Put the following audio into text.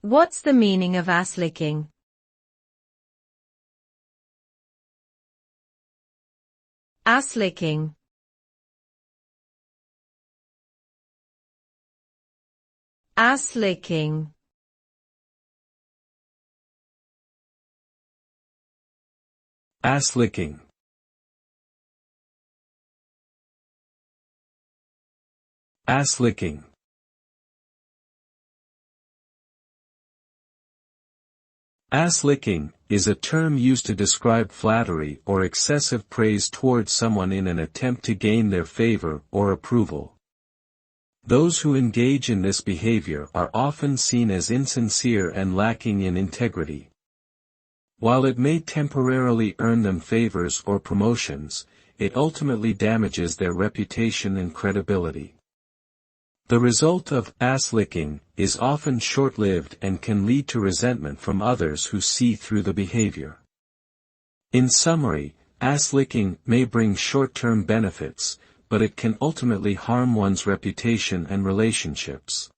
What's the meaning of ass licking? Ass licking. Ass licking. Ass licking. Ass licking. Ass licking is a term used to describe flattery or excessive praise towards someone in an attempt to gain their favor or approval. Those who engage in this behavior are often seen as insincere and lacking in integrity. While it may temporarily earn them favors or promotions, it ultimately damages their reputation and credibility. The result of ass licking is often short-lived and can lead to resentment from others who see through the behavior. In summary, ass licking may bring short-term benefits, but it can ultimately harm one's reputation and relationships.